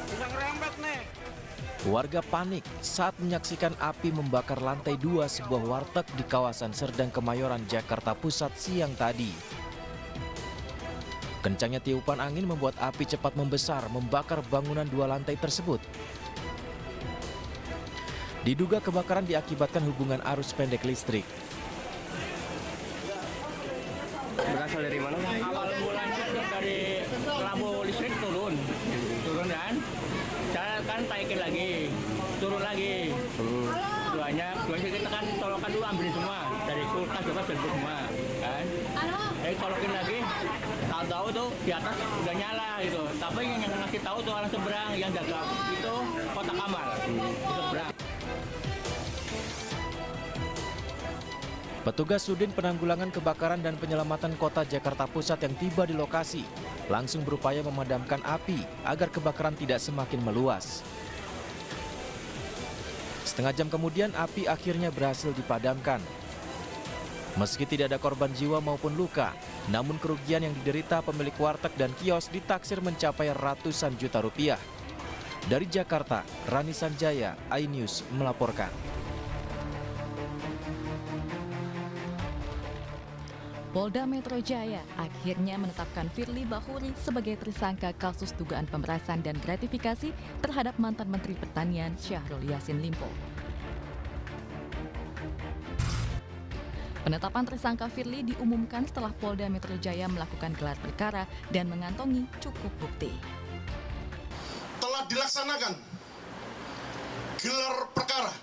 Bisa ngerembet nih. Warga panik saat menyaksikan api membakar lantai 2 sebuah warteg di kawasan Serdang Kemayoran, Jakarta Pusat siang tadi. Kencangnya tiupan angin membuat api cepat membesar, membakar bangunan 2 lantai tersebut. Diduga kebakaran diakibatkan hubungan arus pendek listrik. Berasal dari mana? Awal mulanya dari lampu listrik turun kan, saya kan taikin lagi, turun lagi. Duanya kita kan tolokan dulu, ambilin semua dari kulkas juga berburu semua kan. Tolokin lagi, tahu-tahu tuh di atas udah nyala gitu. Tapi yang ngasih tahu tuh orang seberang yang jaga itu Kotak Amal di seberang. Petugas Sudin Penanggulangan Kebakaran dan Penyelamatan Kota Jakarta Pusat yang tiba di lokasi langsung berupaya memadamkan api agar kebakaran tidak semakin meluas. Setengah jam kemudian api akhirnya berhasil dipadamkan. Meski tidak ada korban jiwa maupun luka, namun kerugian yang diderita pemilik warteg dan kios ditaksir mencapai ratusan juta rupiah. Dari Jakarta, Rani Sanjaya, iNews melaporkan. Polda Metro Jaya akhirnya menetapkan Firly Bahuri sebagai tersangka kasus dugaan pemerasan dan gratifikasi terhadap mantan Menteri Pertanian Syahrul Yassin Limpo. Penetapan tersangka Firly diumumkan setelah Polda Metro Jaya melakukan gelar perkara dan mengantongi cukup bukti. Telah dilaksanakan gelar perkara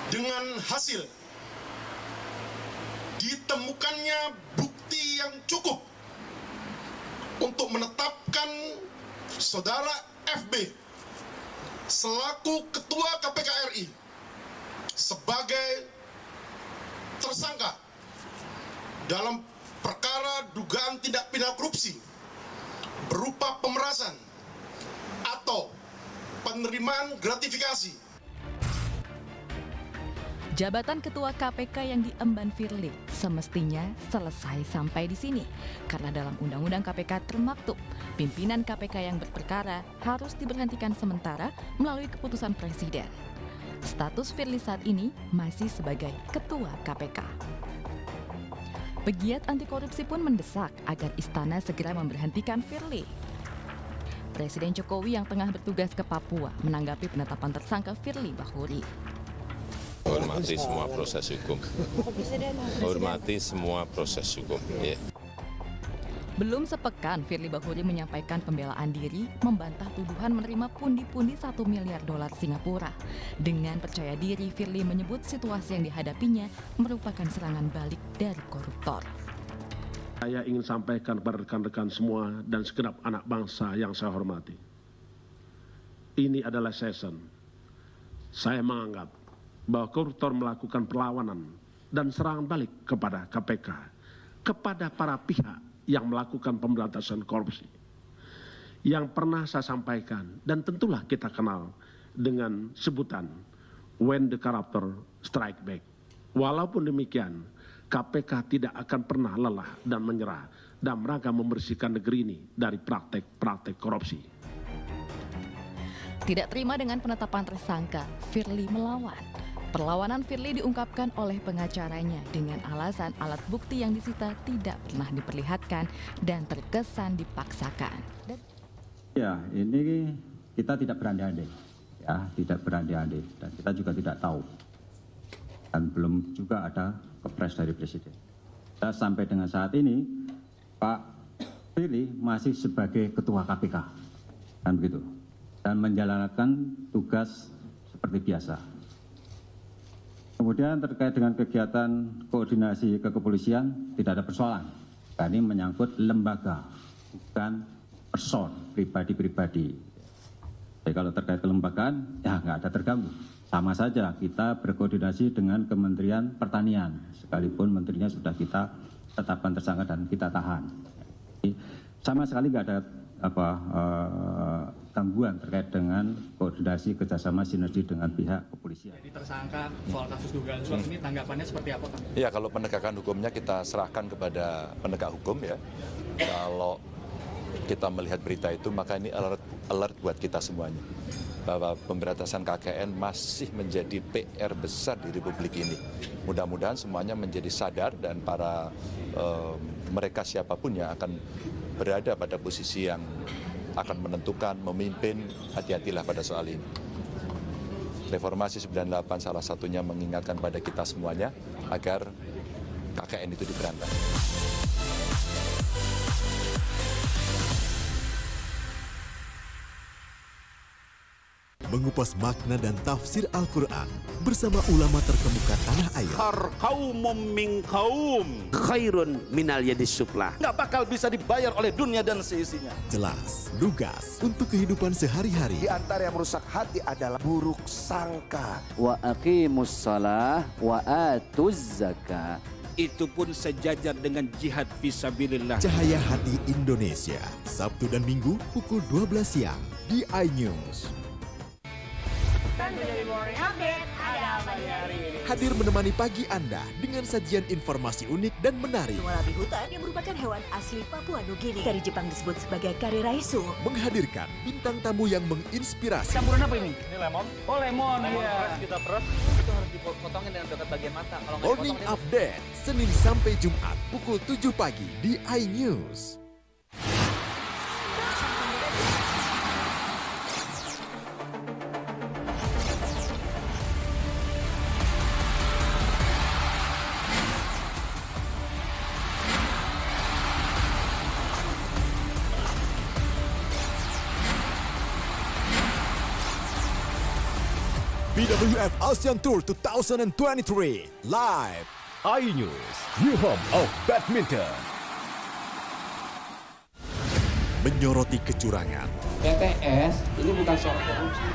dengan hasil ditemukannya bukti yang cukup untuk menetapkan saudara FB selaku Ketua KPK RI sebagai tersangka dalam perkara dugaan tindak pidana korupsi berupa pemerasan atau penerimaan gratifikasi. Jabatan Ketua KPK yang diemban Firly semestinya selesai sampai di sini. Karena dalam Undang-Undang KPK termaktub, pimpinan KPK yang berperkara harus diberhentikan sementara melalui keputusan Presiden. Status Firly saat ini masih sebagai Ketua KPK. Pegiat anti korupsi pun mendesak agar istana segera memberhentikan Firly. Presiden Jokowi yang tengah bertugas ke Papua menanggapi penetapan tersangka Firly Bahuri. Hormati semua proses hukum. Hormati semua proses hukum. Ya. Belum sepekan, Firly Bahuri menyampaikan pembelaan diri, membantah tuduhan menerima pundi-pundi $1 miliar Singapura. Dengan percaya diri, Firly menyebut situasi yang dihadapinya merupakan serangan balik dari koruptor. Saya ingin sampaikan kepada rekan-rekan semua dan segenap anak bangsa yang saya hormati. Ini adalah season. Saya menganggap bahwa koruptor melakukan perlawanan dan serangan balik kepada KPK, kepada para pihak yang melakukan pemberantasan korupsi. Yang pernah saya sampaikan dan tentulah kita kenal dengan sebutan when the corruptor strike back. Walaupun demikian, KPK tidak akan pernah lelah dan menyerah dalam rangka membersihkan negeri ini dari praktek-praktek korupsi. Tidak terima dengan penetapan tersangka, Firly melawan. Perlawanan Firly diungkapkan oleh pengacaranya dengan alasan alat bukti yang disita tidak pernah diperlihatkan dan terkesan dipaksakan. Ya, ini kita tidak berandai-andai, ya, tidak berandai-andai, dan kita juga tidak tahu, dan belum juga ada kepres dari Presiden. Dan sampai dengan saat ini, Pak Firly masih sebagai Ketua KPK, kan begitu, dan menjalankan tugas seperti biasa. Kemudian terkait dengan kegiatan koordinasi kepolisian tidak ada persoalan. Karena ini menyangkut lembaga, bukan person, pribadi-pribadi. Jadi kalau terkait kelembagaan, ya nggak ada terganggu. Sama saja kita berkoordinasi dengan Kementerian Pertanian, sekalipun menterinya sudah kita tetapkan tersangka dan kita tahan. Jadi, sama sekali nggak ada gangguan terkait dengan koordinasi kerjasama sinergi dengan pihak kepolisian. Jadi tersangka soal kasus dugaan suap ini tanggapannya seperti apa, Pak? Ya, kalau penegakan hukumnya kita serahkan kepada penegak hukum ya. Kalau kita melihat berita itu, maka ini alert buat kita semuanya. Bahwa pemberantasan KKN masih menjadi PR besar di Republik ini. Mudah-mudahan semuanya menjadi sadar dan para mereka siapapun yang akan berada pada posisi yang akan menentukan, memimpin, hati-hatilah pada soal ini. Reformasi 98 salah satunya mengingatkan pada kita semuanya agar KKN itu diberantas. Mengupas makna dan tafsir Al-Quran bersama ulama terkemuka tanah air. Kaumum min kaum khairun minal yadis sufla. Nggak bakal bisa dibayar oleh dunia dan seisinya. Jelas, lugas untuk kehidupan sehari-hari. Di antara yang merusak hati adalah buruk sangka. Wa aqimus shalah wa atuz zakah. Itu pun sejajar dengan jihad fisabilillah. Cahaya Hati Indonesia, Sabtu dan Minggu pukul 12 siang di iNews. Hadir menemani pagi Anda dengan sajian informasi unik dan menarik. Walabi hutan yang merupakan hewan asli Papua Nugini. Dari Jepang disebut sebagai kare raisu. Menghadirkan bintang tamu yang menginspirasi. Campuran apa ini? Ini lemon. Oh lemon, iya. Kita peras. Itu harus dipotongin dengan dekat bagian mata. Kalau Morning Update, Senin sampai Jumat pukul 7 pagi di iNews. BWF ASEAN Tour 2023 live iNews, new home of badminton. Menyoroti kecurangan. PTS ini bukan soal korupsi.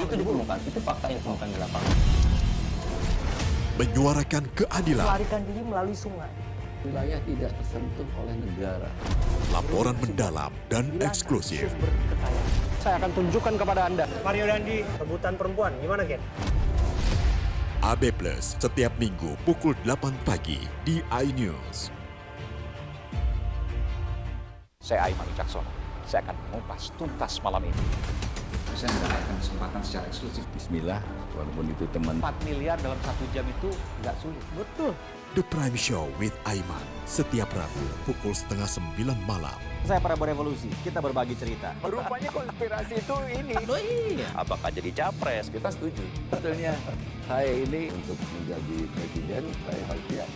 Itu ditemukan, itu fakta yang ditemukan di lapangan. Menyuarakan keadilan. Melarikan diri melalui sungai. Wilayah tidak tersentuh oleh negara. Laporan mendalam dan eksklusif. Saya akan tunjukkan kepada Anda. Mario Dandi, rebutan perempuan, gimana Ken? AB Plus setiap Minggu pukul 8 pagi di iNews. Saya Aiman Wicaksono, saya akan mengupas tuntas malam ini. Saya mendapatkan kesempatan secara eksklusif. Bismillah, walaupun itu teman. 4 miliar dalam 1 jam itu nggak sulit. Betul. The Prime Show with Aiman setiap Rabu pukul 8:30 malam. Saya Prabowo Revolusi, kita berbagi cerita. Rupanya konspirasi itu ini. Oh iya. Apakah jadi capres? Kita setuju. Sebetulnya saya ini untuk menjadi presiden, saya harus siap.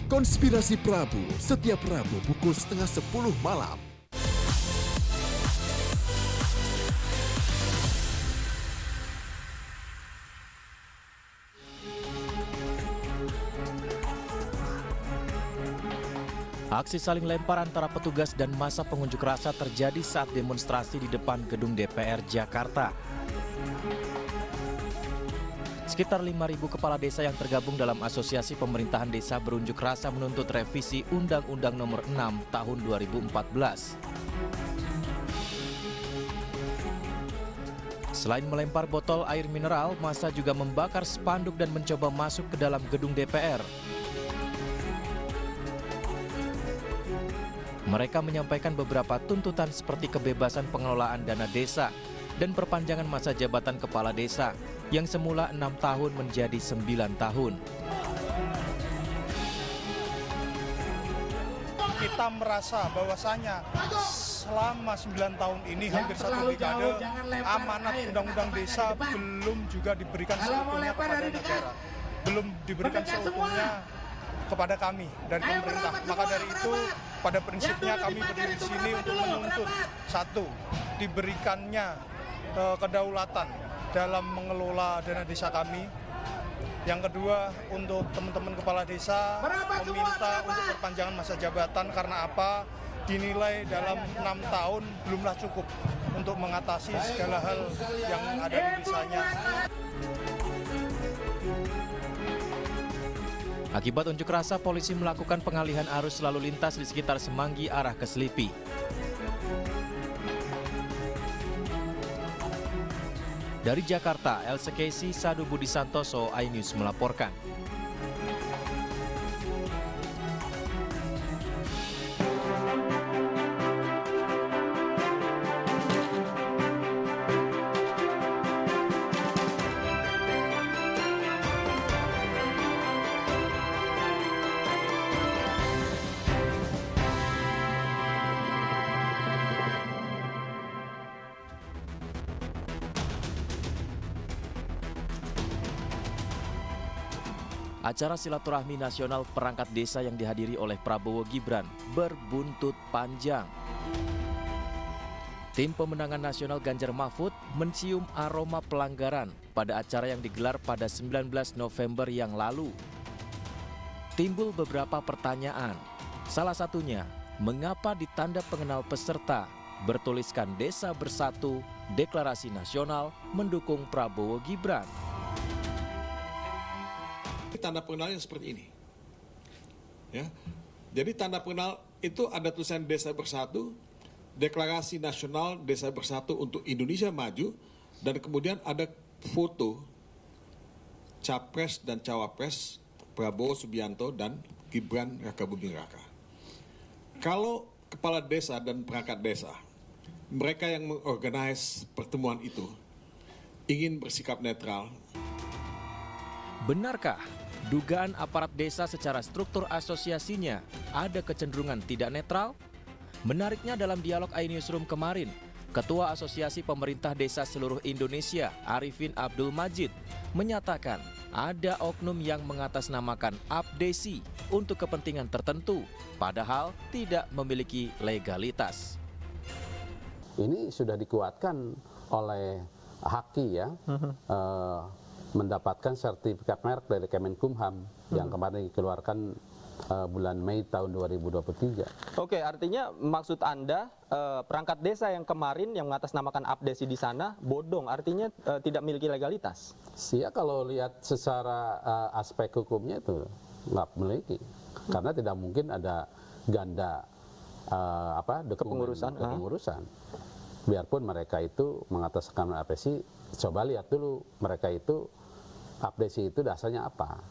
Konspirasi Prabu setiap Rabu pukul 9:30 malam. Aksi saling lempar antara petugas dan massa pengunjuk rasa terjadi saat demonstrasi di depan gedung DPR Jakarta. Sekitar 5.000 kepala desa yang tergabung dalam Asosiasi Pemerintahan Desa berunjuk rasa menuntut revisi Undang-Undang Nomor 6 Tahun 2014. Selain melempar botol air mineral, massa juga membakar spanduk dan mencoba masuk ke dalam gedung DPR. Mereka menyampaikan beberapa tuntutan seperti kebebasan pengelolaan dana desa dan perpanjangan masa jabatan kepala desa yang semula 6 tahun menjadi 9 tahun. Kita merasa bahwasanya selama 9 tahun ini hampir 1 dekade amanat undang-undang desa belum juga diberikan seutuhnya kepada negara. Belum diberikan seutuhnya kepada kami dari pemerintah. Maka dari itu pada prinsipnya kami berdiri di sini untuk menuntut, satu, diberikannya kedaulatan dalam mengelola dana desa kami. Yang kedua, untuk teman-teman kepala desa meminta untuk perpanjangan masa jabatan karena apa? Dinilai dalam 6 tahun belumlah cukup untuk mengatasi segala hal yang ada di desanya. Akibat unjuk rasa, polisi melakukan pengalihan arus lalu lintas di sekitar Semanggi arah ke Selipi. Dari Jakarta, Elsa Casey, Sadu Budi Santoso, iNews melaporkan. Acara silaturahmi nasional perangkat desa yang dihadiri oleh Prabowo Gibran berbuntut panjang. Tim pemenangan nasional Ganjar Mahfud mencium aroma pelanggaran pada acara yang digelar pada 19 November yang lalu. Timbul beberapa pertanyaan. Salah satunya, mengapa di tanda pengenal peserta bertuliskan Desa Bersatu, Deklarasi Nasional mendukung Prabowo Gibran? Tanda pengenalnya seperti ini. Ya. Jadi tanda pengenal itu ada tulisan Desa Bersatu, Deklarasi Nasional Desa Bersatu untuk Indonesia Maju, dan kemudian ada foto Capres dan Cawapres Prabowo Subianto dan Gibran Rakabuming Raka. Kalau kepala desa dan perangkat desa, mereka yang mengorganize pertemuan itu ingin bersikap netral. Benarkah dugaan aparat desa secara struktur asosiasinya ada kecenderungan tidak netral? Menariknya dalam dialog iNewsroom kemarin, Ketua Asosiasi Pemerintah Desa Seluruh Indonesia, Arifin Abdul Majid, menyatakan ada oknum yang mengatasnamakan abdesi untuk kepentingan tertentu, padahal tidak memiliki legalitas. Ini sudah dikuatkan oleh Haki ya, mendapatkan sertifikat merek dari Kemenkumham yang kemarin dikeluarkan bulan Mei tahun 2023. Oke, artinya maksud Anda perangkat desa yang kemarin yang mengatasnamakan abdesi di sana bodong, artinya tidak memiliki legalitas? Sia kalau lihat secara aspek hukumnya itu nggak memiliki, karena tidak mungkin ada ganda kepengurusan. Biarpun mereka itu mengatasnamakan abdesi, coba lihat dulu mereka itu abdesi itu dasarnya apa.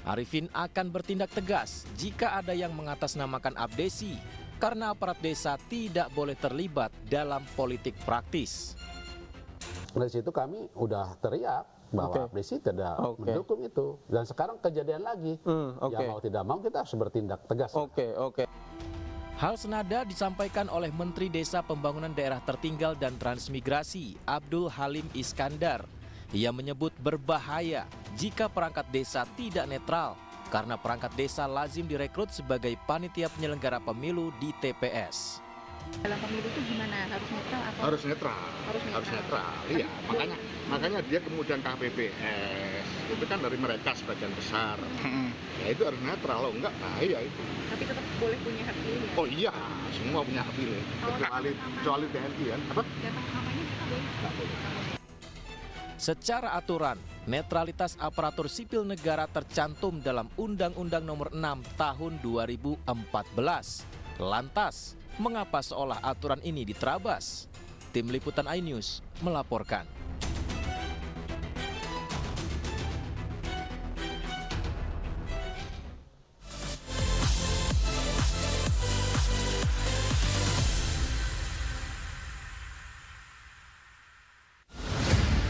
Arifin akan bertindak tegas jika ada yang mengatasnamakan abdesi, karena aparat desa tidak boleh terlibat dalam politik praktis. Dari situ kami udah teriak bahwa abdesi tidak mendukung itu, dan sekarang kejadian lagi. Ya mau tidak mau kita harus bertindak tegas. Hal senada disampaikan oleh Menteri Desa Pembangunan Daerah Tertinggal dan Transmigrasi, Abdul Halim Iskandar. Ia menyebut berbahaya jika perangkat desa tidak netral, karena perangkat desa lazim direkrut sebagai panitia penyelenggara pemilu di TPS. Dalam pemilu itu gimana? Harus netral atau? Harus netral. Iya, makanya dia kemudian KPPS itu kan dari mereka sebagian besar. Ya itu harus netral, loh enggak bahaya itu. Tapi tetap boleh punya hak pilih. Oh iya, semua punya hak pilih. Kecuali TNI kan. Apa? Nggak boleh. Secara aturan, netralitas aparatur sipil negara tercantum dalam Undang-Undang Nomor 6 Tahun 2014. Lantas, mengapa seolah aturan ini diterabas? Tim Liputan iNews melaporkan.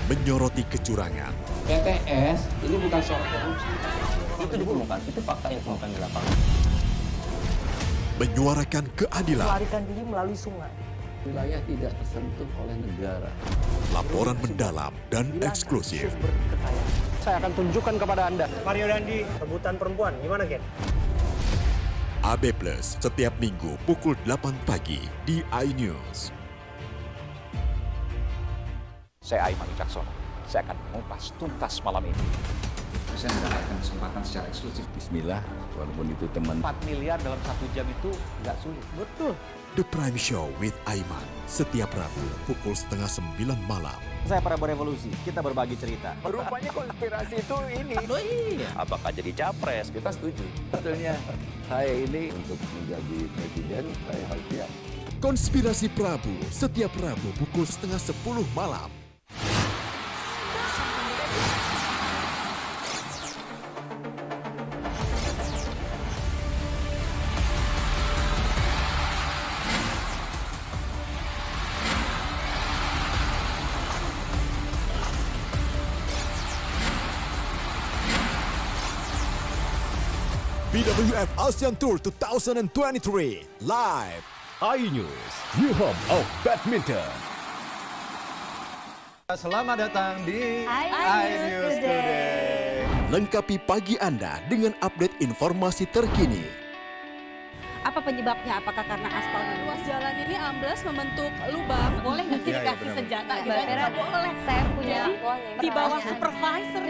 Menyoroti kecurangan. PTS ini bukan soal korupsi. Itu ditemukan, itu fakta yang ditemukan di lapangan. Menyuarakan keadilan. Melarikan diri melalui sungai. Wilayah tidak tersentuh oleh negara. Laporan mendalam dan eksklusif. Saya akan tunjukkan kepada Anda. Mario Dandi, rebutan perempuan, gimana Gen? AB Plus setiap minggu pukul 8 pagi di iNews. Saya Aiman Wicaksono. Saya akan mengupas tuntas malam ini. Saya mendapatkan kesempatan secara eksklusif. Bismillah, walaupun itu teman. 4 miliar dalam 1 jam itu nggak sulit. Betul. The Prime Show with Aiman setiap Rabu pukul 8:30 malam. Saya Prabowo Revolusi, kita berbagi cerita. Rupanya konspirasi itu ini. Oh iya. Apakah jadi capres? Kita setuju. Sebetulnya saya ini untuk menjadi presiden, saya harus siap. Konspirasi Prabu setiap Rabu pukul 9:30 malam. BWF ASEAN Tour 2023 live iNews, new home of badminton. Selamat datang di iNews Today. Lengkapi pagi Anda dengan update informasi terkini. Apa penyebabnya? Apakah karena aspal ruas jalan ini amblas membentuk lubang? Boleh nggak sih dikasih senjata? Nggak boleh. Saya punya di bawah supervisor.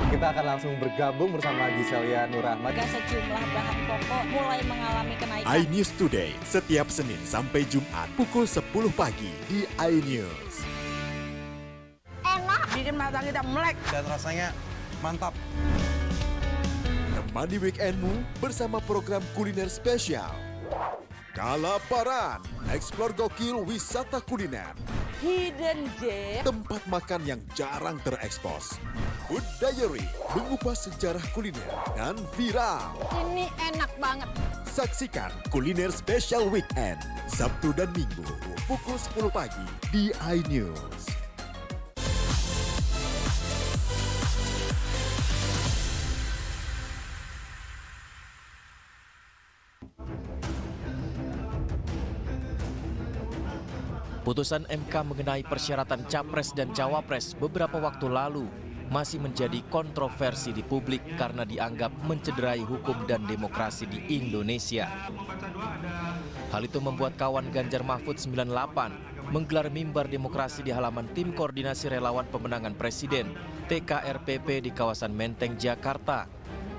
Kita akan langsung bergabung bersama Giselia Nurrahmat. Sejumlah bahan pokok mulai mengalami kenaikan. iNews Today, setiap Senin sampai Jumat pukul 10 pagi di iNews. Enak, bikin mata kita melek. Dan rasanya mantap. Temani weekendmu bersama program kuliner spesial. Kalaparan, eksplor gokil wisata kuliner. Hidden gem. Tempat makan yang jarang terekspos. Food Diary, mengupas sejarah kuliner dan viral. Ini enak banget. Saksikan kuliner spesial weekend, Sabtu dan Minggu, pukul 10 pagi di iNews. Putusan MK mengenai persyaratan Capres dan Cawapres beberapa waktu lalu masih menjadi kontroversi di publik karena dianggap mencederai hukum dan demokrasi di Indonesia. Hal itu membuat kawan Ganjar Mahfud 98 menggelar mimbar demokrasi di halaman Tim Koordinasi Relawan Pemenangan Presiden TKRPP di kawasan Menteng, Jakarta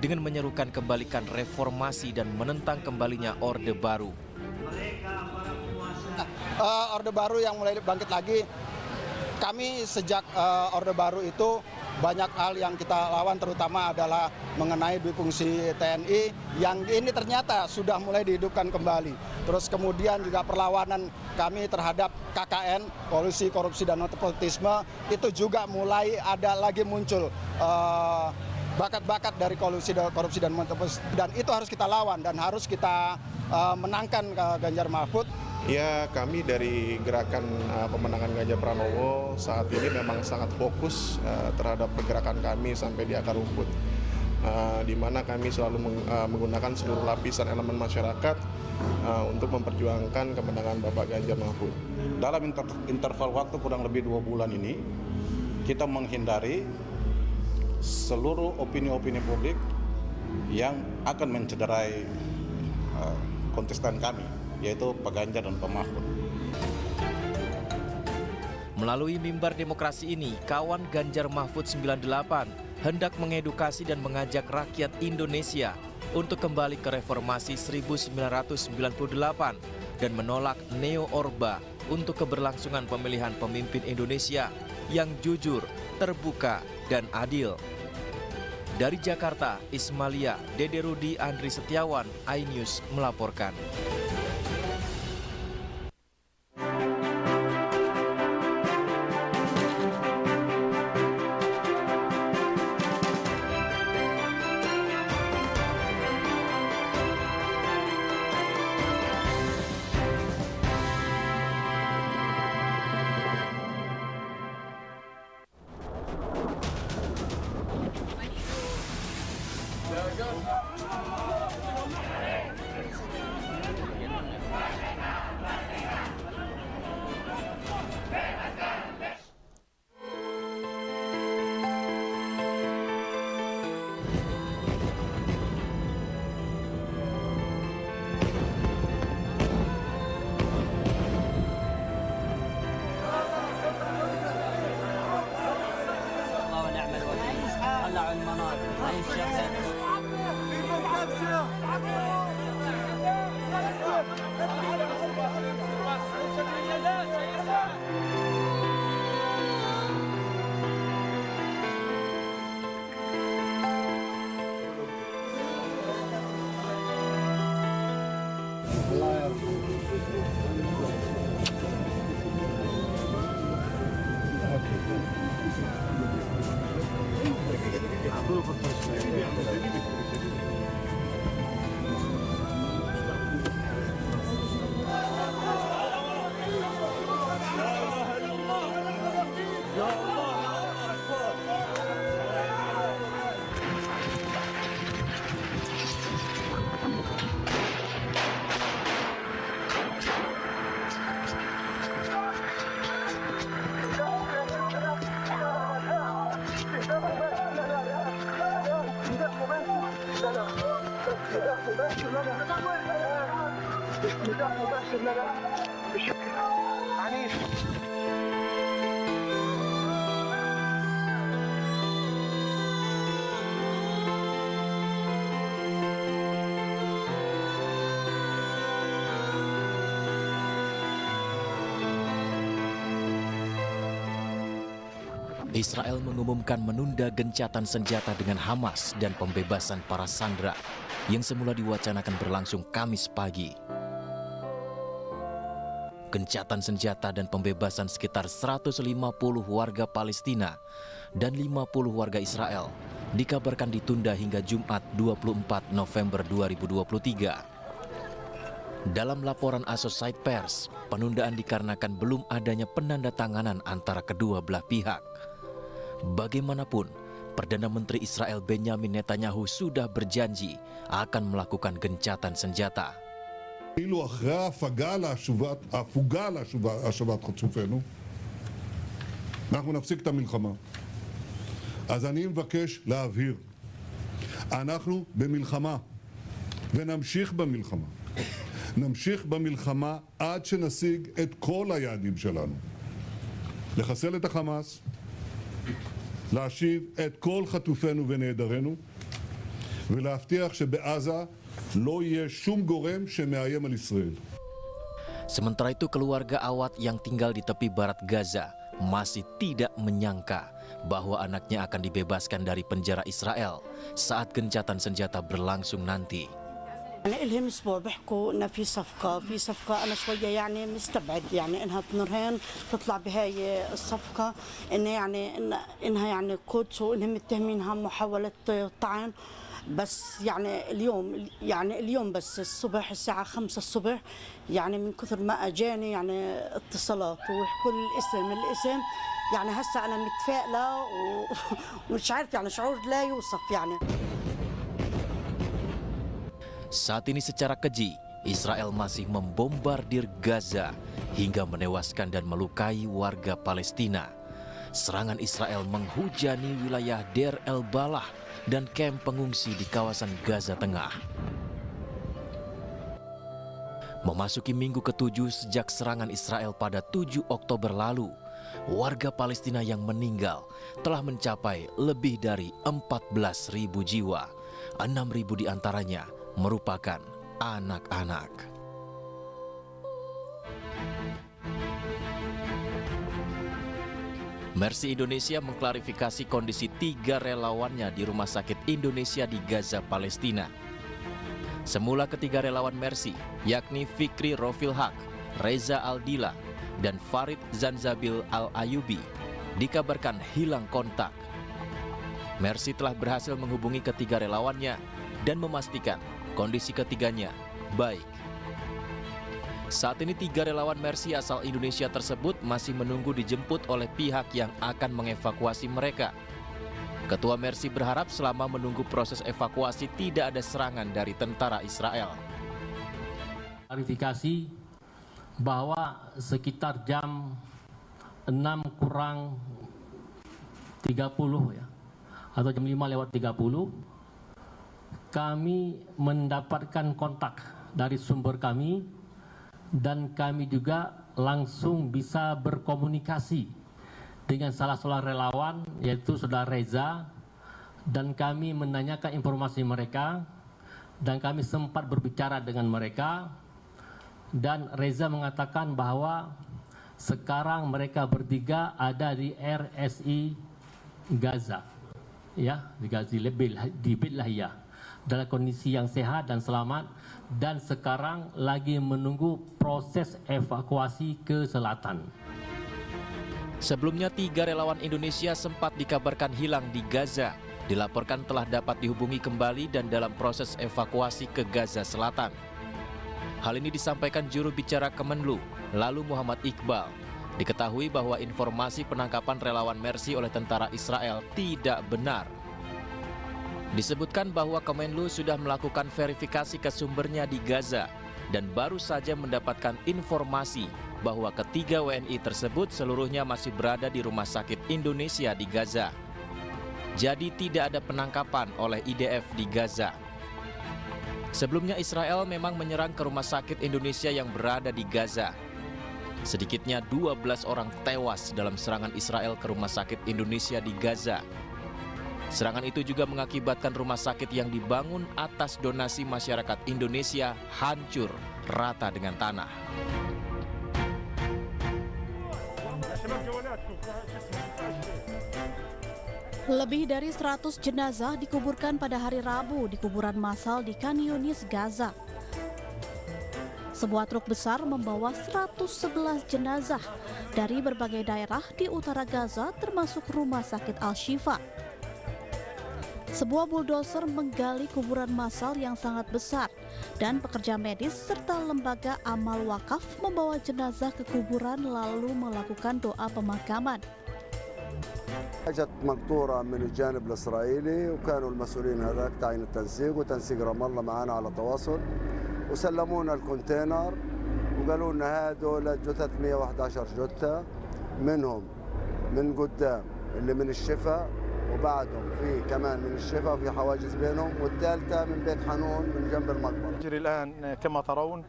dengan menyerukan kembalikan reformasi dan menentang kembalinya Orde Baru. Orde Baru yang mulai bangkit lagi, kami sejak Orde Baru itu banyak hal yang kita lawan, terutama adalah mengenai dufungsi TNI yang ini ternyata sudah mulai dihidupkan kembali. Terus kemudian juga perlawanan kami terhadap KKN, kolusi korupsi dan nepotisme, itu juga mulai ada lagi muncul bakat-bakat dari kolusi korupsi dan nepotisme, dan itu harus kita lawan dan harus kita menangkan Ganjar Mahfud. Ya, kami dari gerakan pemenangan Ganjar Pranowo saat ini memang sangat fokus terhadap pergerakan kami sampai di akar rumput, di mana kami selalu menggunakan seluruh lapisan elemen masyarakat untuk memperjuangkan kemenangan Bapak Ganjar Mahfud. Dalam interval waktu kurang lebih 2 bulan ini, kita menghindari seluruh opini-opini publik yang akan mencederai kontestan kami, yaitu Pak Ganjar dan Pak Mahfud. Melalui mimbar demokrasi ini, kawan Ganjar Mahfud 98 hendak mengedukasi dan mengajak rakyat Indonesia untuk kembali ke reformasi 1998 dan menolak neo-orba untuk keberlangsungan pemilihan pemimpin Indonesia yang jujur, terbuka, dan adil. Dari Jakarta, Ismalia, Dede Rudi, Andri Setiawan, iNews melaporkan. مباشر لنا نداء مباشر لنا بشكل عنيف. Israel mengumumkan menunda gencatan senjata dengan Hamas dan pembebasan para sandera yang semula diwacanakan berlangsung Kamis pagi. Gencatan senjata dan pembebasan sekitar 150 warga Palestina dan 50 warga Israel dikabarkan ditunda hingga Jumat 24 November 2023. Dalam laporan Associated Press, penundaan dikarenakan belum adanya penandatanganan antara kedua belah pihak. Bagaimanapun, Perdana Menteri Israel Benjamin Netanyahu sudah berjanji akan melakukan gencatan senjata. אפילו אחרי ההפוגה להשבת חטופינו, אנחנו נפסיק את המלחמה. אז אני מבקש להבהיר, אנחנו במלחמה ונמשיך במלחמה. נמשיך במלחמה עד שנשיג את כל היעדים שלנו. לחסל את החמאס, להשיב את כל חטופינו ונעדרינו, ולהבטיח שבעזה לא יהיה שום גורם שמאיים על ישראל. Sementara itu keluarga Awad yang tinggal di tepi barat Gaza masih tidak menyangka bahwa anaknya akan dibebaskan dari penjara Israel saat gencatan senjata berlangsung nanti. أنا إلهم أسبوع بيحكوا إن في صفقة أنا شوية يعني مستبعد يعني إنها بنورهين تطلع بهاي الصفقة إنها يعني قدس وإنهم متهمينها محاولة طعن بس يعني اليوم بس الصبح الساعة 5 الصبح يعني من كثر ما أجاني يعني اتصالات ويحكوا الاسم يعني هسه أنا متفائلة ومش عارف يعني شعور لا يوصف يعني. Saat ini secara keji, Israel masih membombardir Gaza hingga menewaskan dan melukai warga Palestina. Serangan Israel menghujani wilayah Deir el-Balah dan kamp pengungsi di kawasan Gaza Tengah. Memasuki minggu ke-7 sejak serangan Israel pada 7 Oktober lalu, warga Palestina yang meninggal telah mencapai lebih dari 14.000 jiwa. 6.000 diantaranya merupakan anak-anak. Mercy Indonesia mengklarifikasi kondisi 3 relawannya di Rumah Sakit Indonesia di Gaza, Palestina. Semula ketiga relawan Mercy, yakni Fikri Rofil Haq, Reza Aldila, dan Farid Zanzabil Al-Ayubi, dikabarkan hilang kontak. Mercy telah berhasil menghubungi ketiga relawannya dan memastikan kondisi ketiganya baik. Saat ini 3 relawan Mercy asal Indonesia tersebut masih menunggu dijemput oleh pihak yang akan mengevakuasi mereka. Ketua Mercy berharap selama menunggu proses evakuasi tidak ada serangan dari tentara Israel. Klarifikasi bahwa sekitar jam 6 kurang 30 ya, atau jam 5:30, kami mendapatkan kontak dari sumber kami dan kami juga langsung bisa berkomunikasi dengan salah seorang relawan yaitu saudara Reza, dan kami menanyakan informasi mereka dan kami sempat berbicara dengan mereka, dan Reza mengatakan bahwa sekarang mereka bertiga ada di RSI Gaza, ya, di Gaza di Beit Lahiyah, dalam kondisi yang sehat dan selamat, dan sekarang lagi menunggu proses evakuasi ke selatan. Sebelumnya 3 relawan Indonesia sempat dikabarkan hilang di Gaza, dilaporkan telah dapat dihubungi kembali dan dalam proses evakuasi ke Gaza Selatan. Hal ini disampaikan juru bicara Kemenlu, lalu Muhammad Iqbal. Diketahui bahwa informasi penangkapan relawan Mercy oleh tentara Israel tidak benar. Disebutkan bahwa Kemenlu sudah melakukan verifikasi ke sumbernya di Gaza dan baru saja mendapatkan informasi bahwa ketiga WNI tersebut seluruhnya masih berada di Rumah Sakit Indonesia di Gaza. Jadi tidak ada penangkapan oleh IDF di Gaza. Sebelumnya Israel memang menyerang ke rumah sakit Indonesia yang berada di Gaza. Sedikitnya 12 orang tewas dalam serangan Israel ke rumah sakit Indonesia di Gaza. Serangan itu juga mengakibatkan rumah sakit yang dibangun atas donasi masyarakat Indonesia hancur rata dengan tanah. Lebih dari 100 jenazah dikuburkan pada hari Rabu di kuburan massal di Khan Yunis, Gaza. Sebuah truk besar membawa 111 jenazah dari berbagai daerah di utara Gaza termasuk rumah sakit Al-Shifa. Sebuah buldoser menggali kuburan massal yang sangat besar dan pekerja medis serta lembaga amal wakaf membawa jenazah ke kuburan lalu melakukan doa pemakaman. اجت مقطوره من الجانب الاسرائيلي وكانوا المسؤولين هذاك تعيين التنسيق وتنسيق رام الله معنا على تواصل وسلمونا الكونتينر وقالوا لنا هذول جثث 111 جثه منهم من قدام اللي من الشفا وبعدهم في كمان من الشفا في حواجز بينهم والثالثه من بيت حنون من جنب المقبره. يجري الان كما ترون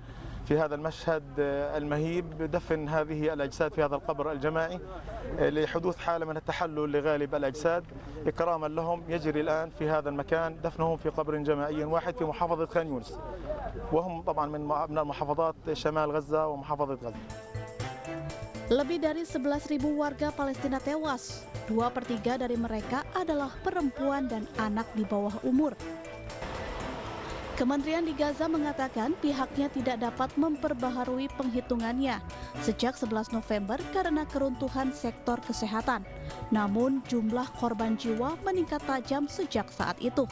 في هذا المشهد المهيب دفن هذه الأجساد في هذا القبر الجماعي لحدوث حالة من التحلل لغالب الأجساد إكراما لهم. يجري الآن في هذا المكان دفنهم في قبر جماعي واحد في محافظة خان يونس وهم طبعا من أبناء محافظات شمال غزة ومحافظة غزة. Lebih dari 11.000 warga Palestina tewas. 2/3 dari mereka adalah perempuan dan anak di bawah umur. Kementerian di Gaza mengatakan pihaknya tidak dapat memperbaharui penghitungannya sejak 11 November karena keruntuhan sektor kesehatan. Namun jumlah korban jiwa meningkat tajam sejak saat itu.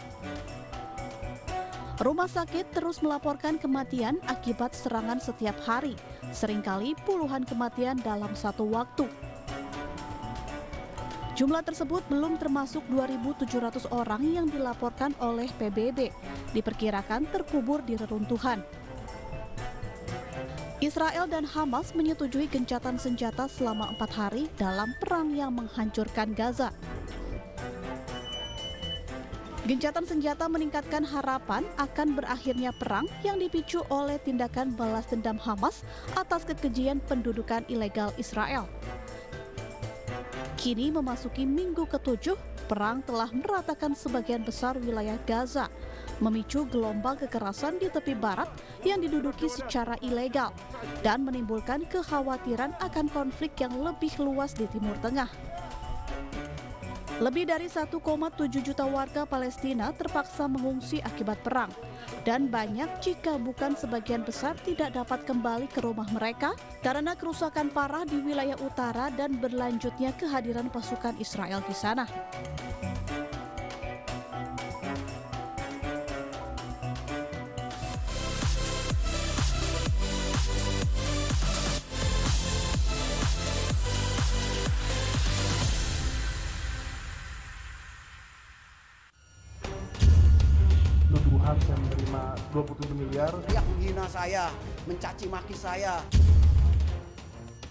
Rumah sakit terus melaporkan kematian akibat serangan setiap hari, seringkali puluhan kematian dalam satu waktu. Jumlah tersebut belum termasuk 2.700 orang yang dilaporkan oleh PBB, diperkirakan terkubur di reruntuhan. Israel dan Hamas menyetujui gencatan senjata selama 4 hari dalam perang yang menghancurkan Gaza. Gencatan senjata meningkatkan harapan akan berakhirnya perang yang dipicu oleh tindakan balas dendam Hamas atas kekejian pendudukan ilegal Israel. Kini memasuki minggu ke-7, perang telah meratakan sebagian besar wilayah Gaza, memicu gelombang kekerasan di tepi barat yang diduduki secara ilegal, dan menimbulkan kekhawatiran akan konflik yang lebih luas di Timur Tengah. Lebih dari 1,7 juta warga Palestina terpaksa mengungsi akibat perang, dan banyak jika bukan sebagian besar tidak dapat kembali ke rumah mereka karena kerusakan parah di wilayah utara dan berlanjutnya kehadiran pasukan Israel di sana. Saya menerima 27 miliar. Yang menghina saya, mencaci maki saya.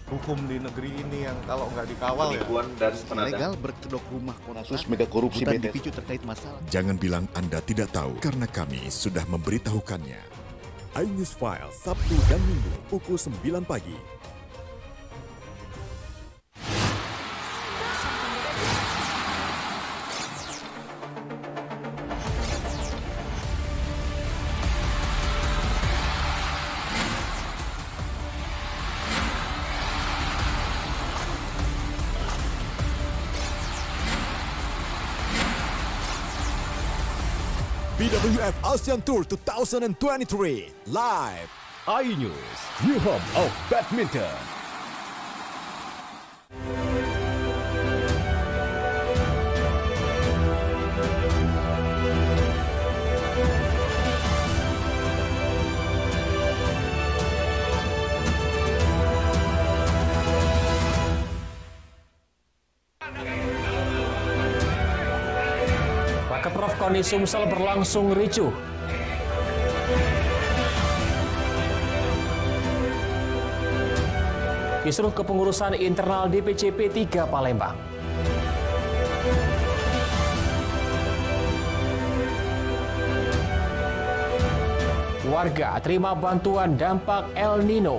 Hukum di negeri ini yang kalau nggak dikawal penipuan dan ilegal berkedok rumah kasus mega korupsi dipicu terkait masalah. Jangan bilang Anda tidak tahu karena kami sudah memberitahukannya. iNews File Sabtu dan Minggu pukul 9 pagi. BWF ASEAN Tour 2023 live iNews, your home of badminton. Rakeprov KONI Sumsel berlangsung ricuh. Kisruh kepengurusan internal DPC P3 Palembang. warga terima bantuan dampak El Nino.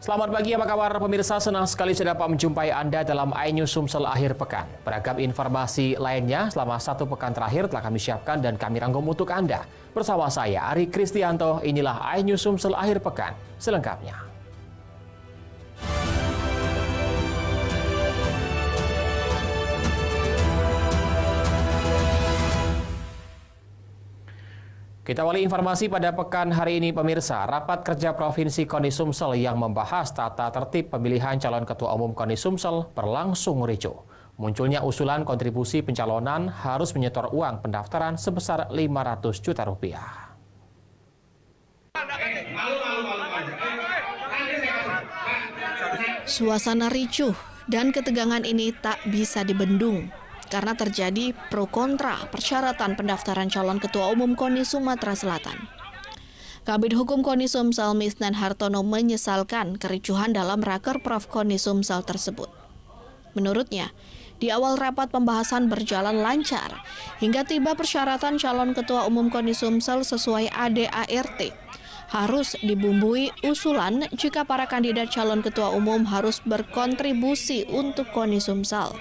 Selamat pagi, apa kabar pemirsa? Senang sekali saya dapat menjumpai Anda dalam iNews Sumsel akhir pekan. Beragam informasi lainnya selama satu pekan terakhir telah kami siapkan dan kami rangkum untuk Anda. Bersama saya, Ari Kristianto, inilah iNews Sumsel akhir pekan. Selengkapnya. Kita awali informasi pada pekan hari ini pemirsa. Rapat kerja Provinsi KONI Sumsel yang membahas tata tertib pemilihan calon ketua umum KONI Sumsel berlangsung ricuh. Munculnya usulan kontribusi pencalonan harus menyetor uang pendaftaran sebesar 500 juta rupiah. Suasana ricuh dan ketegangan ini tak bisa dibendung karena terjadi pro kontra persyaratan pendaftaran calon ketua umum KONI Sumatera Selatan. Kabid Hukum KONI Sumsel Misnan Hartono menyesalkan kericuhan dalam Raker Prof KONI Sumsel tersebut. Menurutnya, di awal rapat pembahasan berjalan lancar hingga tiba persyaratan calon ketua umum KONI Sumsel sesuai ADART. Harus dibumbui usulan jika para kandidat calon ketua umum harus berkontribusi untuk KONI Sumsel.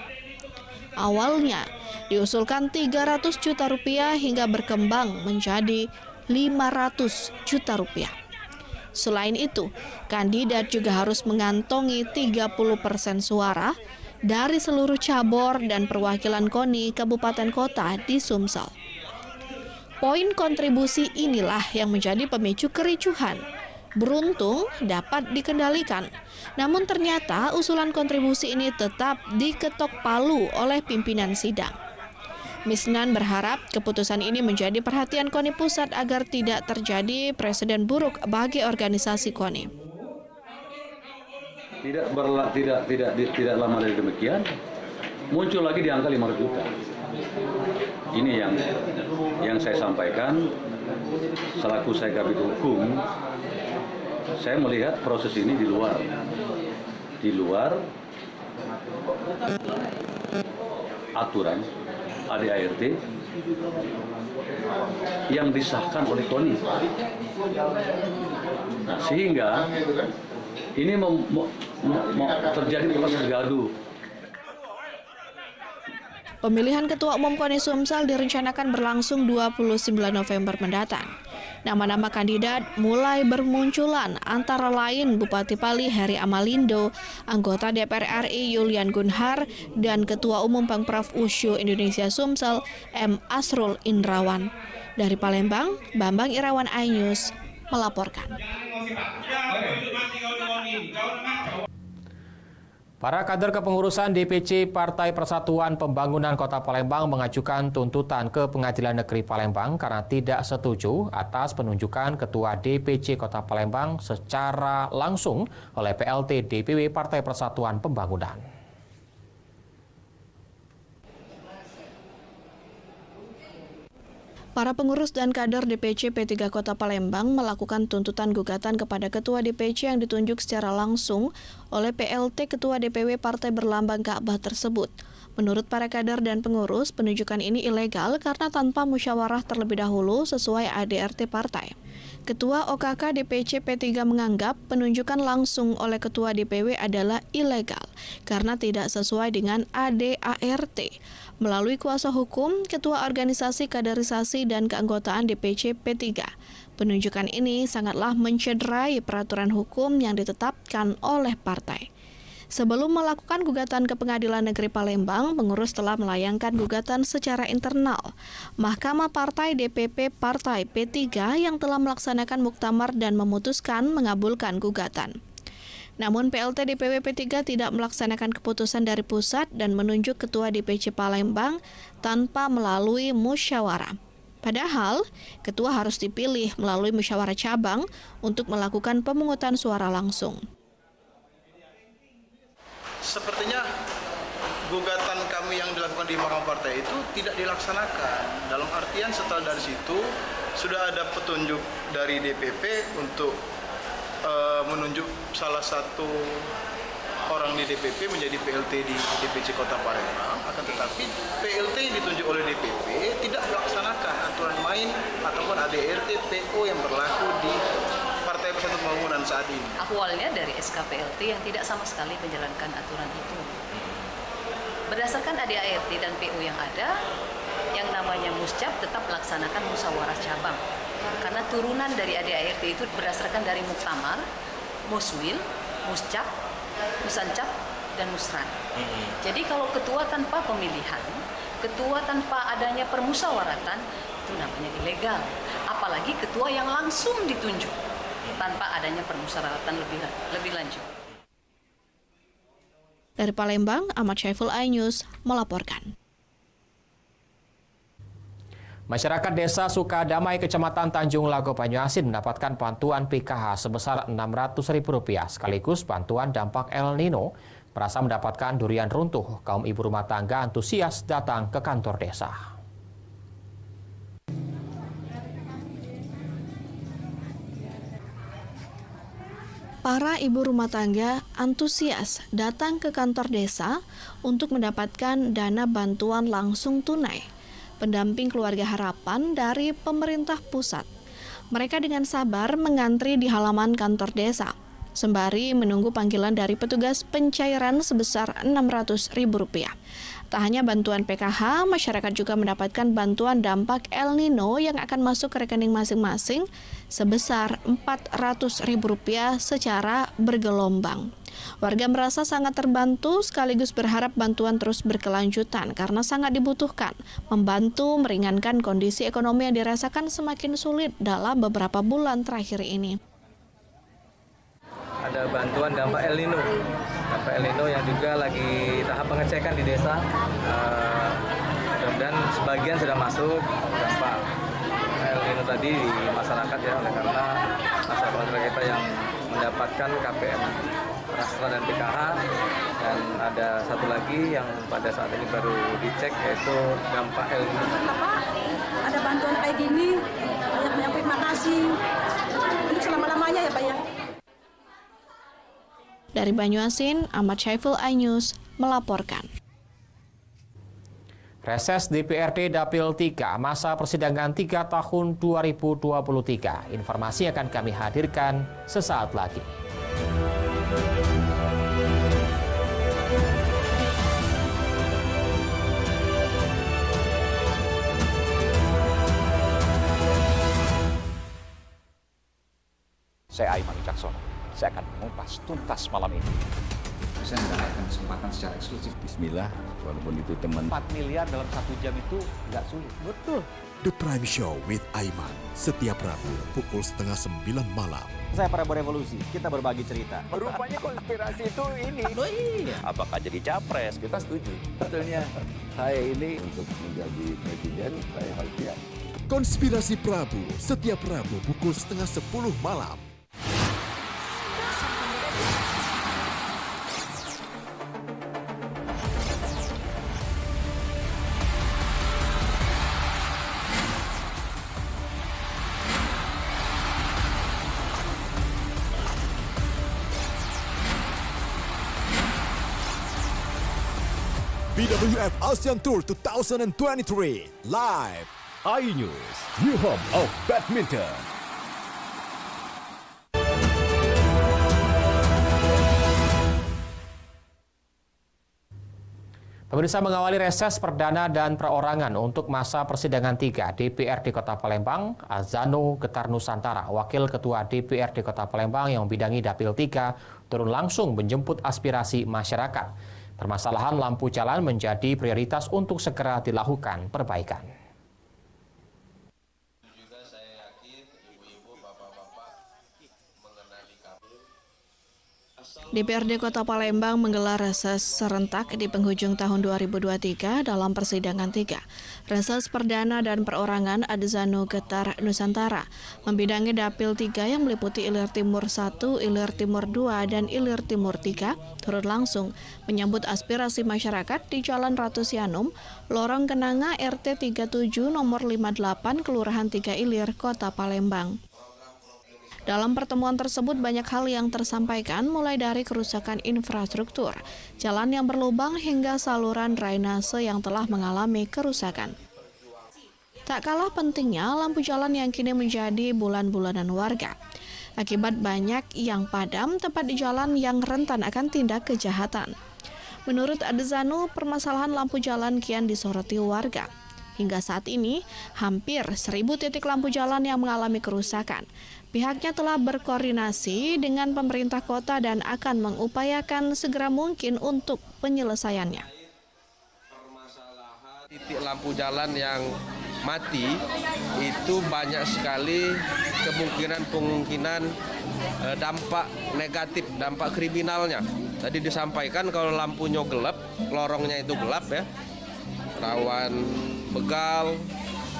Awalnya diusulkan 300 juta rupiah hingga berkembang menjadi 500 juta rupiah. Selain itu, kandidat juga harus mengantongi 30% suara dari seluruh cabur dan perwakilan KONI kabupaten kota di Sumsel. Poin kontribusi inilah yang menjadi pemicu kericuhan. Beruntung dapat dikendalikan. Namun ternyata usulan kontribusi ini tetap diketok palu oleh pimpinan sidang. Misnan berharap keputusan ini menjadi perhatian KONI Pusat agar tidak terjadi presiden buruk bagi organisasi KONI. Tidak lama dari demikian muncul lagi di angka 500 juta. Ini yang saya sampaikan selaku saya Kabid Hukum. Saya melihat proses ini di luar aturan ADART yang disahkan oleh KONI. Nah, sehingga ini terjadi proses gaduh. Pemilihan Ketua Umum KONI Sumsel direncanakan berlangsung 29 November mendatang. Nama-nama kandidat mulai bermunculan, antara lain Bupati Pali Heri Amalindo, anggota DPR RI Yulian Gunhar, dan Ketua Umum Pemprov Usyu Indonesia Sumsel M. Asrul Indrawan. Dari Palembang, Bambang Irawan iNews melaporkan. Para kader kepengurusan DPC Partai Persatuan Pembangunan Kota Palembang mengajukan tuntutan ke Pengadilan Negeri Palembang karena tidak setuju atas penunjukan Ketua DPC Kota Palembang secara langsung oleh PLT DPW Partai Persatuan Pembangunan. Para pengurus dan kader DPC P3 Kota Palembang melakukan tuntutan gugatan kepada Ketua DPC yang ditunjuk secara langsung oleh PLT Ketua DPW Partai Berlambang Ka'bah tersebut. Menurut para kader dan pengurus, penunjukan ini ilegal karena tanpa musyawarah terlebih dahulu sesuai ADART partai. Ketua OKK DPC P3 menganggap penunjukan langsung oleh Ketua DPW adalah ilegal karena tidak sesuai dengan ADART. Melalui kuasa hukum, Ketua Organisasi Kaderisasi dan Keanggotaan DPC P3, penunjukan ini sangatlah mencederai peraturan hukum yang ditetapkan oleh partai. Sebelum melakukan gugatan ke Pengadilan Negeri Palembang, pengurus telah melayangkan gugatan secara internal. Mahkamah Partai DPP Partai P3 yang telah melaksanakan muktamar dan memutuskan mengabulkan gugatan. Namun PLT DPW P3 tidak melaksanakan keputusan dari pusat dan menunjuk Ketua DPC Palembang tanpa melalui musyawarah. Padahal, ketua harus dipilih melalui musyawarah cabang untuk melakukan pemungutan suara langsung. Sepertinya gugatan kami yang dilakukan di Mahkamah Partai itu tidak dilaksanakan. Dalam artian setelah dari situ sudah ada petunjuk dari DPP untuk menunjuk salah satu orang di DPP menjadi PLT di DPC Kota Palembang, akan tetapi PLT yang ditunjuk oleh DPP tidak melaksanakan aturan main ataupun ADRT PO yang berlaku di Partai Persatuan Pembangunan saat ini. Awalnya dari SK PLT yang tidak sama sekali menjalankan aturan itu. Berdasarkan ADART dan PO yang ada, yang namanya muscap tetap melaksanakan musyawarah cabang. Karena turunan dari ADART itu berdasarkan dari muktamar, muswil, muscap, musancap, dan musran. Jadi kalau ketua tanpa pemilihan, ketua tanpa adanya permusyawaratan, itu namanya ilegal. Apalagi ketua yang langsung ditunjuk tanpa adanya permusyawaratan lebih lanjut. Dari Palembang, Ahmad Syaiful, iNews melaporkan. Masyarakat Desa Sukadamai, Kecamatan Tanjung Lago, Banyuasin mendapatkan bantuan PKH sebesar Rp600.000 sekaligus bantuan dampak El Nino. Merasa mendapatkan durian runtuh, kaum ibu rumah tangga antusias datang ke kantor desa. Para ibu rumah tangga antusias datang ke kantor desa untuk mendapatkan dana bantuan langsung tunai, pendamping keluarga harapan dari pemerintah pusat. Mereka dengan sabar mengantri di halaman kantor desa, sembari menunggu panggilan dari petugas pencairan sebesar Rp600.000. Tak hanya bantuan PKH, masyarakat juga mendapatkan bantuan dampak El Nino yang akan masuk ke rekening masing-masing sebesar Rp400.000 secara bergelombang. Warga merasa sangat terbantu sekaligus berharap bantuan terus berkelanjutan karena sangat dibutuhkan, membantu meringankan kondisi ekonomi yang dirasakan semakin sulit dalam beberapa bulan terakhir ini. Ada bantuan dampak El Nino. Dampak El Nino yang juga lagi tahap pengecekan di desa. Dan sebagian sudah masuk dampak El Nino tadi di masyarakat ya, oleh karena masyarakat kita yang mendapatkan KPM Rastra dan PKH, dan ada satu lagi yang pada saat ini baru dicek yaitu dampak El Nino. Pak, ada bantuan kayak gini, banyak terima kasih. Ini selama-lamanya ya Pak ya. Dari Banyuasin, Ahmad Syaiful, iNews melaporkan. Reses DPRD Dapil 3 masa persidangan 3 tahun 2023. Informasi akan kami hadirkan sesaat lagi. Saya Aiman Wicaksono. Saya akan mengupas tuntas malam ini. Saya mendapatkan kesempatan secara eksklusif. Bismillah, walaupun itu teman. 4 miliar dalam 1 jam itu nggak sulit. Betul. The Prime Show with Aiman, setiap Rabu pukul 8:30 malam. Saya Prabowo Revolusi, kita berbagi cerita. Rupanya konspirasi itu ini. Oh iya. Apakah jadi capres? Kita setuju. Betulnya saya ini untuk menjadi presiden, saya harus siap. Konspirasi Prabu, setiap Rabu pukul 9:30 malam. BWF ASEAN Tour 2023 live. iNews, new home of badminton. Pemirsa, mengawali reses perdana dan perorangan untuk masa persidangan 3 DPRD Kota Palembang, Azano Getar Nusantara, Wakil Ketua DPRD Kota Palembang yang membidangi Dapil 3, turun langsung menjemput aspirasi masyarakat. Permasalahan lampu jalan menjadi prioritas untuk segera dilakukan perbaikan. DPRD Kota Palembang menggelar reses serentak di penghujung tahun 2023 dalam persidangan 3. Reses perdana dan perorangan Azano Getar Nusantara membidangi Dapil 3 yang meliputi Ilir Timur 1, Ilir Timur 2, dan Ilir Timur 3 turut langsung menyambut aspirasi masyarakat di Jalan Ratu Sianum, Lorong Kenanga RT 37 nomor 58 Kelurahan 3 Ilir, Kota Palembang. Dalam pertemuan tersebut banyak hal yang tersampaikan, mulai dari kerusakan infrastruktur, jalan yang berlubang hingga saluran drainase yang telah mengalami kerusakan. Tak kalah pentingnya lampu jalan yang kini menjadi bulan-bulanan warga. Akibat banyak yang padam tepat di jalan yang rentan akan tindak kejahatan. Menurut Adzanu, permasalahan lampu jalan kian disoroti warga. Hingga saat ini, hampir 1.000 titik lampu jalan yang mengalami kerusakan. Pihaknya telah berkoordinasi dengan pemerintah kota dan akan mengupayakan segera mungkin untuk penyelesaiannya. Titik lampu jalan yang mati itu banyak sekali kemungkinan dampak negatif, dampak kriminalnya. Tadi disampaikan kalau lampunya gelap, lorongnya itu gelap ya, rawan begal,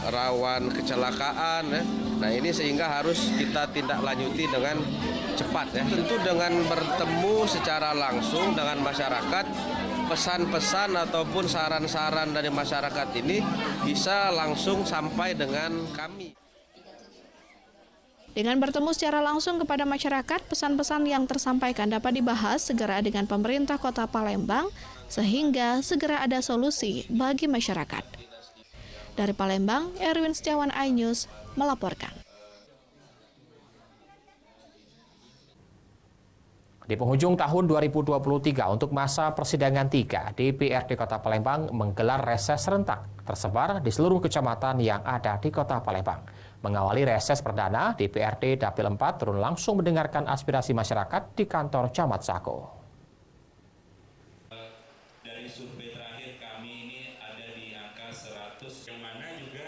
rawan kecelakaan ya. Nah ini sehingga harus kita tindak lanjuti dengan cepat ya. Tentu dengan bertemu secara langsung dengan masyarakat, pesan-pesan ataupun saran-saran dari masyarakat ini bisa langsung sampai dengan kami. Dengan bertemu secara langsung kepada masyarakat, pesan-pesan yang tersampaikan dapat dibahas segera dengan pemerintah Kota Palembang sehingga segera ada solusi bagi masyarakat. Dari Palembang, Erwin Setiawan, iNews melaporkan. Di penghujung tahun 2023 untuk masa persidangan 3, DPRD Kota Palembang menggelar reses serentak tersebar di seluruh kecamatan yang ada di Kota Palembang. Mengawali reses perdana, DPRD Dapil 4 turun langsung mendengarkan aspirasi masyarakat di kantor Camat Sako. Dari survei terakhir kami ini ada di angka 100, yang mana juga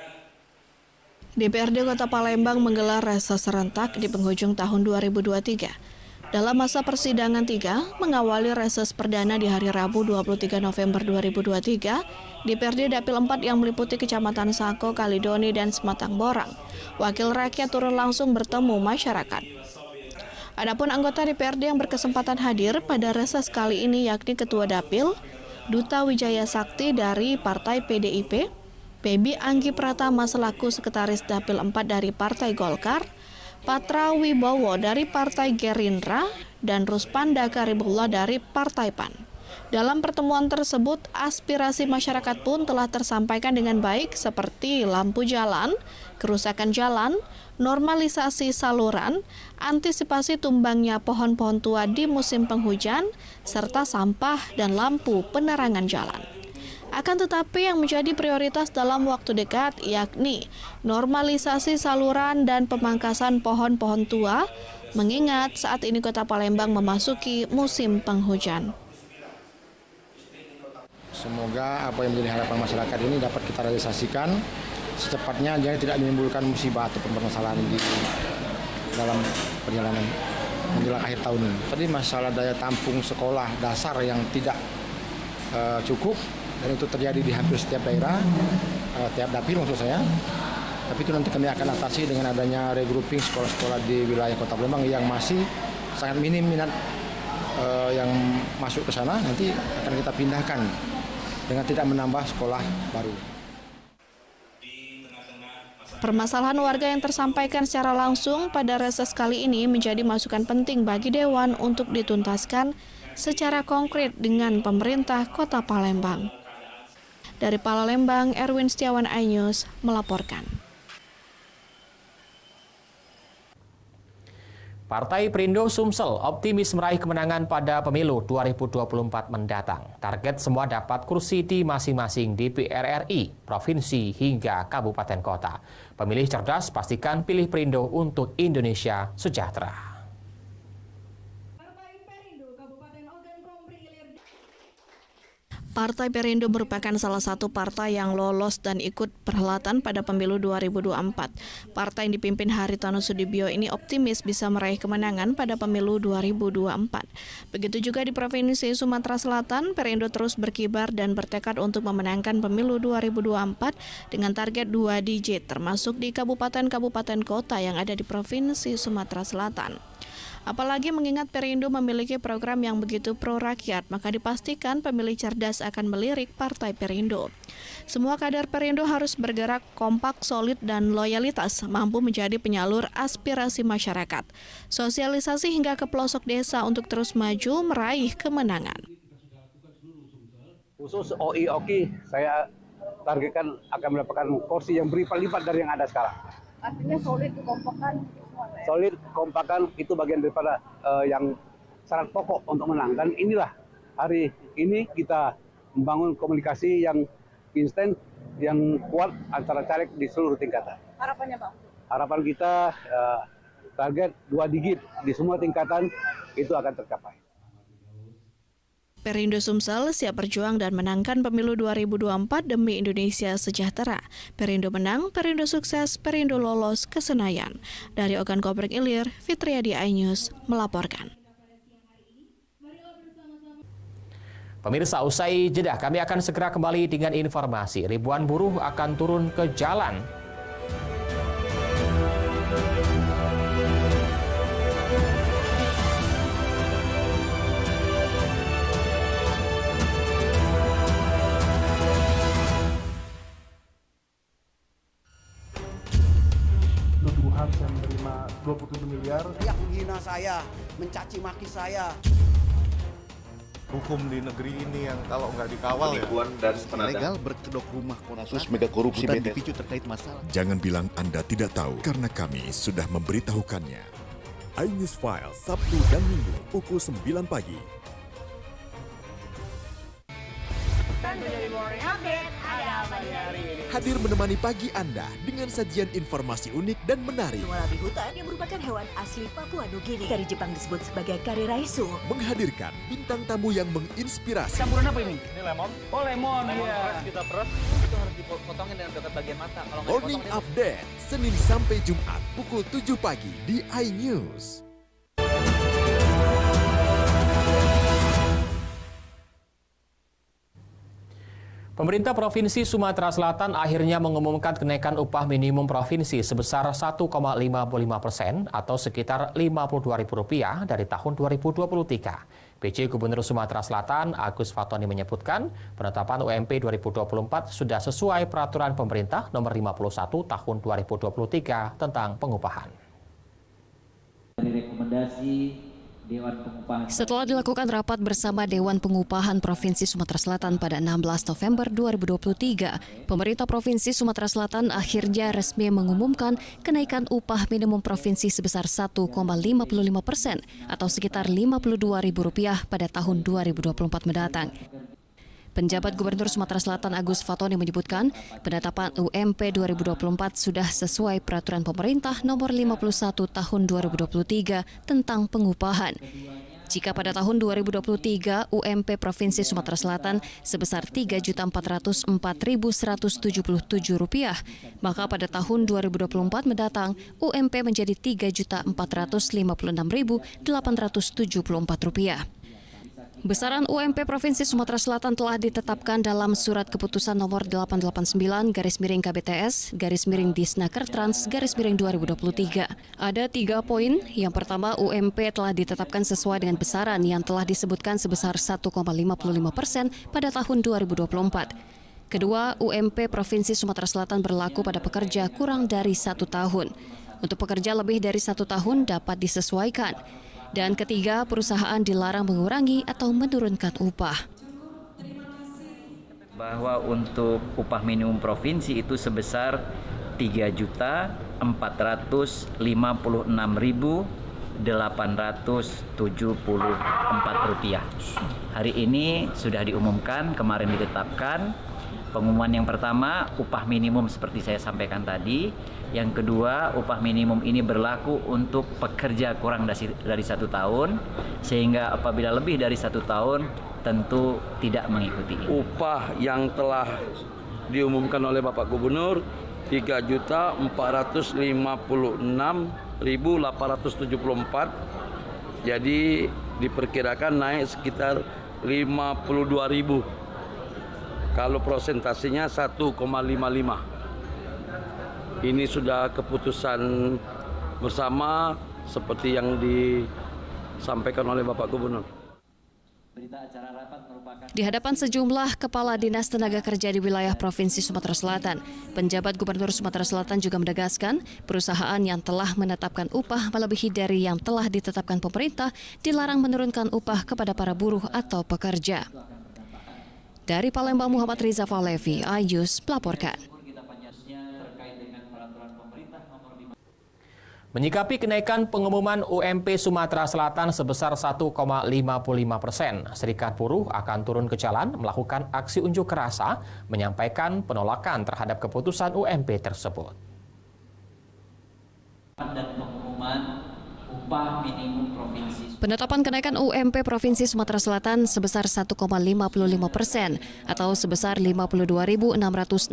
DPRD Kota Palembang menggelar reses serentak di penghujung tahun 2023. Dalam masa persidangan 3, mengawali reses perdana di hari Rabu 23 November 2023, DPRD Dapil 4 yang meliputi Kecamatan Sako, Kalidoni, dan Sematang Borang, wakil rakyat turun langsung bertemu masyarakat. Adapun anggota DPRD yang berkesempatan hadir pada reses kali ini yakni Ketua Dapil, Duta Wijaya Sakti dari Partai PDIP, Pebi Anggi Pratama selaku Sekretaris Dapil 4 dari Partai Golkar, Patra Wibowo dari Partai Gerindra, dan Ruspanda Karibullah dari Partai PAN. Dalam pertemuan tersebut, aspirasi masyarakat pun telah tersampaikan dengan baik seperti lampu jalan, kerusakan jalan, normalisasi saluran, antisipasi tumbangnya pohon-pohon tua di musim penghujan, serta sampah dan lampu penerangan jalan. Akan tetapi yang menjadi prioritas dalam waktu dekat yakni normalisasi saluran dan pemangkasan pohon-pohon tua, mengingat saat ini Kota Palembang memasuki musim penghujan. Semoga apa yang menjadi harapan masyarakat ini dapat kita realisasikan secepatnya, jadi tidak menimbulkan musibah ataupun permasalahan di dalam perjalanan menjelang akhir tahun ini. Tadi masalah daya tampung sekolah dasar yang tidak cukup, dan itu terjadi di hampir setiap daerah, tiap dapil maksud saya. Tapi itu nanti kami akan atasi dengan adanya regrouping sekolah-sekolah di wilayah Kota Palembang yang masih sangat minim minat yang masuk ke sana. Nanti akan kita pindahkan dengan tidak menambah sekolah baru. Permasalahan warga yang tersampaikan secara langsung pada reses kali ini menjadi masukan penting bagi Dewan untuk dituntaskan secara konkret dengan pemerintah Kota Palembang. Dari Palembang, Erwin Setiawan, iNews melaporkan. Partai Perindo Sumsel optimis meraih kemenangan pada pemilu 2024 mendatang. Target semua dapat kursi di masing-masing DPR RI, provinsi hingga kabupaten kota. Pemilih cerdas pastikan pilih Perindo untuk Indonesia sejahtera. Partai Perindo merupakan salah satu partai yang lolos dan ikut perhelatan pada pemilu 2024. Partai yang dipimpin Haritano Sudibyo ini optimis bisa meraih kemenangan pada pemilu 2024. Begitu juga di Provinsi Sumatera Selatan, Perindo terus berkibar dan bertekad untuk memenangkan pemilu 2024 dengan target 2 digit, termasuk di kabupaten-kabupaten kota yang ada di Provinsi Sumatera Selatan. Apalagi mengingat Perindo memiliki program yang begitu pro rakyat, maka dipastikan pemilih cerdas akan melirik Partai Perindo. Semua kader Perindo harus bergerak kompak, solid, dan loyalitas, mampu menjadi penyalur aspirasi masyarakat. Sosialisasi hingga ke pelosok desa untuk terus maju meraih kemenangan. Khusus OI-OKI, saya targetkan akan mendapatkan kursi yang berlipat-lipat dari yang ada sekarang. Artinya solid, kekompakan. Solid, kompakan itu bagian daripada yang syarat pokok untuk menang. Dan inilah hari ini kita membangun komunikasi yang instan, yang kuat antara caleg di seluruh tingkatan. Harapannya Bang? Harapan kita target 2 digit di semua tingkatan itu akan tercapai. Perindo Sumsel siap berjuang dan menangkan pemilu 2024 demi Indonesia sejahtera. Perindo menang, Perindo sukses, Perindo lolos ke Senayan. Dari Ogan Komering Ilir, Fitriadi iNews melaporkan. Pemirsa, usai jeda kami akan segera kembali dengan informasi. Ribuan buruh akan turun ke jalan. Tuduhan saya menerima 27 miliar. Yang menghina saya, mencaci maki saya. Hukum di negeri ini yang kalau nggak dikawal dan ilegal berkedok rumah kasus mega korupsi dipicu terkait masalah. Jangan bilang Anda tidak tahu karena kami sudah memberitahukannya. iNews File Sabtu dan Minggu pukul 9 pagi. Hadir menemani pagi Anda dengan sajian informasi unik dan menarik. Warabi hutan yang merupakan hewan asli Papua Nugini. Dari Jepang disebut sebagai kare raisu. Menghadirkan bintang tamu yang menginspirasi. Campuran apa ini? Ini lemon. Oh, lemon. Iya. Kita peras. Itu harus dipotongin dengan dekat bagian mata. Kalau Morning Update, Senin sampai Jumat pukul 7 pagi di iNews. Pemerintah Provinsi Sumatera Selatan akhirnya mengumumkan kenaikan upah minimum provinsi sebesar 1,55% atau sekitar Rp52.000 dari tahun 2023. PJ Gubernur Sumatera Selatan Agus Fatoni menyebutkan penetapan UMP 2024 sudah sesuai peraturan pemerintah nomor 51 tahun 2023 tentang pengupahan. Rekomendasi Dewan Pengupahan. Setelah dilakukan rapat bersama Dewan Pengupahan Provinsi Sumatera Selatan pada 16 November 2023, pemerintah Provinsi Sumatera Selatan akhirnya resmi mengumumkan kenaikan upah minimum provinsi sebesar 1,55% atau sekitar Rp52.000 pada tahun 2024 mendatang. Penjabat Gubernur Sumatera Selatan Agus Fatoni menyebutkan penetapan UMP 2024 sudah sesuai peraturan pemerintah nomor 51 tahun 2023 tentang pengupahan. Jika pada tahun 2023 UMP Provinsi Sumatera Selatan sebesar Rp3.404.177, maka pada tahun 2024 mendatang UMP menjadi Rp3.456.874. Besaran UMP Provinsi Sumatera Selatan telah ditetapkan dalam Surat Keputusan Nomor 889/KBTS/Disnakertrans/2023. Ada 3 poin. Yang pertama, UMP telah ditetapkan sesuai dengan besaran yang telah disebutkan sebesar 1,55% pada tahun 2024. Kedua, UMP Provinsi Sumatera Selatan berlaku pada pekerja kurang dari 1 tahun. Untuk pekerja lebih dari 1 tahun dapat disesuaikan. Dan ketiga, perusahaan dilarang mengurangi atau menurunkan upah. Bahwa untuk upah minimum provinsi itu sebesar Rp3.456.874. Hari ini sudah diumumkan, kemarin ditetapkan. Pengumuman yang pertama, upah minimum seperti saya sampaikan tadi. Yang kedua, upah minimum ini berlaku untuk pekerja kurang dari 1 tahun, sehingga apabila lebih dari 1 tahun tentu tidak mengikuti ini. Upah yang telah diumumkan oleh Bapak Gubernur Rp3.456.874, jadi diperkirakan naik sekitar 52.000. Kalau prosentasenya 1,55. Ini sudah keputusan bersama seperti yang sampaikan oleh Bapak Gubernur. Di hadapan sejumlah kepala dinas tenaga kerja di wilayah Provinsi Sumatera Selatan, penjabat Gubernur Sumatera Selatan juga menegaskan perusahaan yang telah menetapkan upah melebihi dari yang telah ditetapkan pemerintah dilarang menurunkan upah kepada para buruh atau pekerja. Dari Palembang, Muhammad Riza Falevi, Ayus melaporkan. Menyikapi kenaikan pengumuman UMP Sumatera Selatan sebesar 1,55%, Serikat Buruh akan turun ke jalan melakukan aksi unjuk rasa menyampaikan penolakan terhadap keputusan UMP tersebut. Dan pengumuman upah minimum provinsi. Penetapan kenaikan UMP Provinsi Sumatera Selatan sebesar 1,55% atau sebesar Rp52.669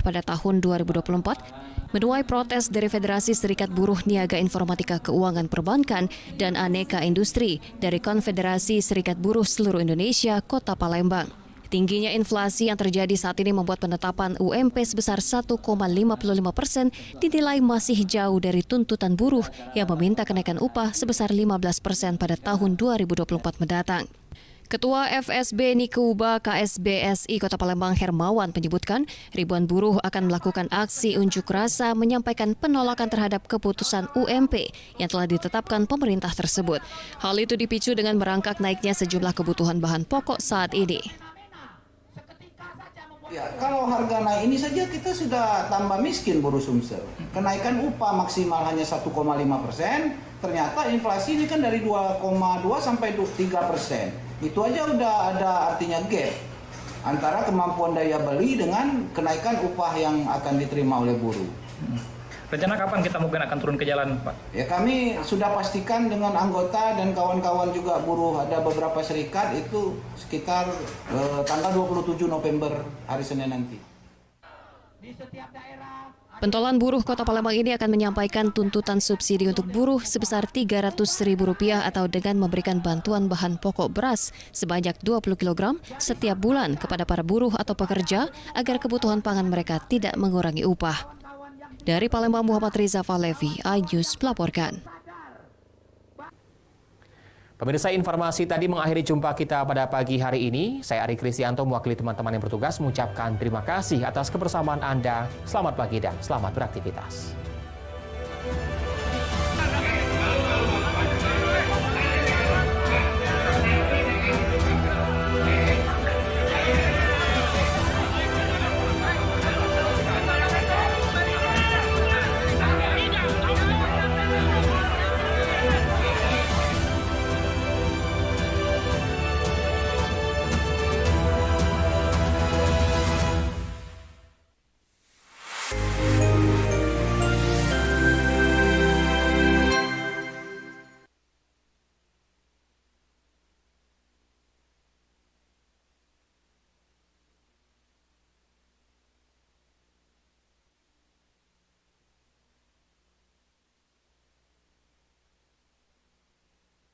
pada tahun 2024 menuai protes dari Federasi Serikat Buruh Niaga Informatika Keuangan Perbankan dan Aneka Industri dari Konfederasi Serikat Buruh Seluruh Indonesia Kota Palembang. Tingginya inflasi yang terjadi saat ini membuat penetapan UMP sebesar 1,55% dinilai masih jauh dari tuntutan buruh yang meminta kenaikan upah sebesar 15% pada tahun 2024 mendatang. Ketua FSB Nikuba KSBSI Kota Palembang Hermawan menyebutkan ribuan buruh akan melakukan aksi unjuk rasa menyampaikan penolakan terhadap keputusan UMP yang telah ditetapkan pemerintah tersebut. Hal itu dipicu dengan merangkak naiknya sejumlah kebutuhan bahan pokok saat ini. Ya, kalau harga naik ini saja kita sudah tambah miskin buruh Sumsel. Kenaikan upah maksimal hanya 1,5%, ternyata inflasi ini kan dari 2,2 sampai 3%. Itu aja udah ada artinya gap antara kemampuan daya beli dengan kenaikan upah yang akan diterima oleh buruh. Rencana kapan kita mungkin akan turun ke jalan, Pak? Ya, kami sudah pastikan dengan anggota dan kawan-kawan juga buruh, ada beberapa serikat itu sekitar tanggal 27 November hari Senin nanti. Pentolan buruh Kota Palembang ini akan menyampaikan tuntutan subsidi untuk buruh sebesar Rp300.000 atau dengan memberikan bantuan bahan pokok beras sebanyak 20 kg setiap bulan kepada para buruh atau pekerja agar kebutuhan pangan mereka tidak mengurangi upah. Dari Palembang, Muhammad Riza Falevi, Ayus melaporkan. Pemirsa, informasi tadi mengakhiri jumpa kita pada pagi hari ini. Saya Ari Kristianto mewakili teman-teman yang bertugas mengucapkan terima kasih atas kebersamaan Anda. Selamat pagi dan selamat beraktivitas.